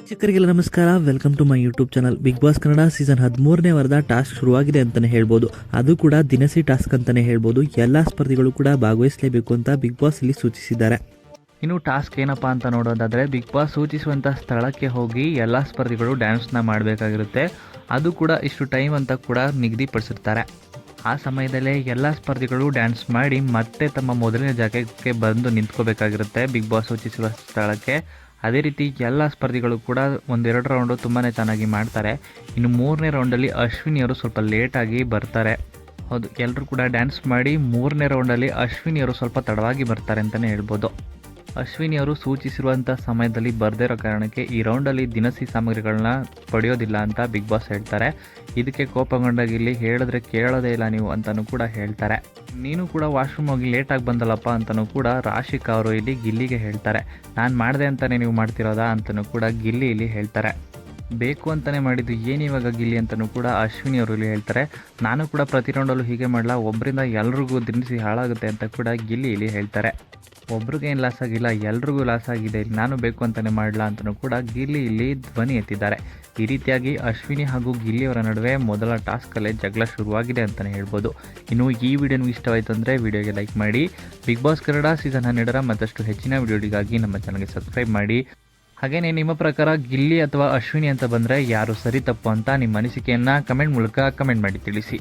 ವೀಕ್ಷಕರಿಗೆಲ್ಲ ನಮಸ್ಕಾರ. Welcome to my YouTube channel. Big boss Kannada season 13ನೇ ವಾರದ ಟಾಸ್ಕ್ ಶುರುವಾಗಿದೆ ಅಂತಲೇ ಹೇಳ್ಬೋದು. ಅದು ಕೂಡ ದಿನಸಿ ಟಾಸ್ಕ್ ಅಂತಲೇ ಹೇಳ್ಬೋದು. ಎಲ್ಲ ಸ್ಪರ್ಧಿಗಳು ಕೂಡ ಭಾಗವಹಿಸಲೇಬೇಕು ಅಂತ ಬಿಗ್ ಬಾಸ್ ಇಲ್ಲಿ ಸೂಚಿಸಿದ್ದಾರೆ. ಇನ್ನು ಟಾಸ್ಕ್ ಏನಪ್ಪ ಅಂತ ನೋಡೋದಾದರೆ, ಬಿಗ್ ಬಾಸ್ ಸೂಚಿಸುವಂಥ ಸ್ಥಳಕ್ಕೆ ಹೋಗಿ ಎಲ್ಲ ಸ್ಪರ್ಧಿಗಳು ಡ್ಯಾನ್ಸ್ನ ಮಾಡಬೇಕಾಗಿರುತ್ತೆ. ಅದು ಕೂಡ ಇಷ್ಟು ಟೈಮ್ ಅಂತ ಕೂಡ ನಿಗದಿಪಡಿಸಿರ್ತಾರೆ. ಆ ಸಮಯದಲ್ಲೇ ಎಲ್ಲ ಸ್ಪರ್ಧಿಗಳು ಡ್ಯಾನ್ಸ್ ಮಾಡಿ ಮತ್ತೆ ತಮ್ಮ ಮೊದಲನೇ ಜಾಗಕ್ಕೆ ಬಂದು ನಿಂತ್ಕೋಬೇಕಾಗಿರುತ್ತೆ ಬಿಗ್ ಬಾಸ್ ಸೂಚಿಸುವ ಸ್ಥಳಕ್ಕೆ. ಅದೇ ರೀತಿ ಎಲ್ಲ ಸ್ಪರ್ಧಿಗಳು ಕೂಡ ಒಂದೆರಡು ರೌಂಡು ತುಂಬಾ ಚೆನ್ನಾಗಿ ಮಾಡ್ತಾರೆ. ಇನ್ನು ಮೂರನೇ ರೌಂಡಲ್ಲಿ ಅಶ್ವಿನಿಯವರು ಸ್ವಲ್ಪ ಲೇಟಾಗಿ ಬರ್ತಾರೆ. ಹೌದು, ಎಲ್ಲರೂ ಕೂಡ ಡ್ಯಾನ್ಸ್ ಮಾಡಿ ಮೂರನೇ ರೌಂಡಲ್ಲಿ ಅಶ್ವಿನಿಯವರು ಸ್ವಲ್ಪ ತಡವಾಗಿ ಬರ್ತಾರೆ ಅಂತಲೇ ಹೇಳ್ಬೋದು. ಅಶ್ವಿನಿಯವರು ಸೂಚಿಸಿರುವಂಥ ಸಮಯದಲ್ಲಿ ಬರದೇ ಇರೋ ಕಾರಣಕ್ಕೆ ಈ ರೌಂಡಲ್ಲಿ ದಿನಸಿ ಸಾಮಗ್ರಿಗಳನ್ನ ಪಡೆಯೋದಿಲ್ಲ ಅಂತ ಬಿಗ್ ಬಾಸ್ ಹೇಳ್ತಾರೆ. ಇದಕ್ಕೆ ಕೋಪಗೊಂಡಾಗ ಇಲ್ಲಿ ಹೇಳಿದ್ರೆ ಕೇಳೋದೇ ಇಲ್ಲ ನೀವು ಅಂತಲೂ ಕೂಡ ಹೇಳ್ತಾರೆ. ನೀನು ಕೂಡ ವಾಶ್ರೂಮ್ ಹೋಗಿ ಲೇಟಾಗಿ ಬಂದಲ್ಲಪ್ಪ ಅಂತಲೂ ಕೂಡ ರಾಶಿಕಾ ಅವರು ಇಲ್ಲಿ ಗಿಲ್ಲಿಗೆ ಹೇಳ್ತಾರೆ. ನಾನು ಮಾಡಿದೆ ಅಂತಲೇ ನೀವು ಮಾಡ್ತಿರೋದಾ ಅಂತಲೂ ಕೂಡ ಗಿಲ್ಲಿ ಇಲ್ಲಿ ಹೇಳ್ತಾರೆ. ಬೇಕು ಅಂತಲೇ ಮಾಡಿದ್ದು ಏನಿವಾಗ ಗಿಲ್ಲಿ ಅಂತಲೂ ಕೂಡ ಅಶ್ವಿನಿ ಅವರು ಇಲ್ಲಿ ಹೇಳ್ತಾರೆ. ನಾನು ಕೂಡ ಪ್ರತಿ ರೌಂಡಲ್ಲೂ ಹೀಗೆ ಮಾಡಲ್ಲ, ಒಬ್ಬರಿಂದ ಎಲ್ರಿಗೂ ದಿನಸಿ ಹಾಳಾಗುತ್ತೆ ಅಂತ ಕೂಡ ಗಿಲ್ಲಿ ಇಲ್ಲಿ ಹೇಳ್ತಾರೆ. ಒಬ್ರಿಗೇನು ಲಾಸ್ ಆಗಿಲ್ಲ, ಎಲ್ರಿಗೂ ಲಾಸ್ ಆಗಿದೆ, ನಾನು ಬೇಕು ಅಂತಲೇ ಮಾಡಲ್ಲ ಅಂತಲೂ ಕೂಡ ಗಿಲ್ಲಿ ಇಲ್ಲಿ ಧ್ವನಿ ಎತ್ತಿದ್ದಾರೆ. ಈ ರೀತಿಯಾಗಿ ಅಶ್ವಿನಿ ಹಾಗೂ ಗಿಲ್ಲಿಯವರ ನಡುವೆ ಮೊದಲ ಟಾಸ್ಕಲ್ಲೇ ಜಗಳ ಶುರುವಾಗಿದೆ ಅಂತಲೇ ಹೇಳ್ಬೋದು. ಇನ್ನು ಈ ವಿಡಿಯೋ ನಿಮಗೆ ಇಷ್ಟವಾಯಿತು ಅಂದರೆ ವಿಡಿಯೋಗೆ ಲೈಕ್ ಮಾಡಿ. ಬಿಗ್ ಬಾಸ್ ಕನ್ನಡ ಸೀಸನ್ 12ರ ಮತ್ತಷ್ಟು ಹೆಚ್ಚಿನ ವಿಡಿಯೋಗಳಿಗಾಗಿ ನಮ್ಮ ಚಾನಲ್ಗೆ ಸಬ್ಸ್ಕ್ರೈಬ್ ಮಾಡಿ. ಹಾಗೆಯೇ ನಿಮ್ಮ ಪ್ರಕಾರ ಗಿಲ್ಲಿ ಅಥವಾ ಅಶ್ವಿನಿ ಅಂತ ಬಂದರೆ ಯಾರು ಸರಿ ತಪ್ಪು ಅಂತ ನಿಮ್ಮ ಅನಿಸಿಕೆಯನ್ನು ಕಮೆಂಟ್ ಮೂಲಕ ಕಮೆಂಟ್ ಮಾಡಿ ತಿಳಿಸಿ.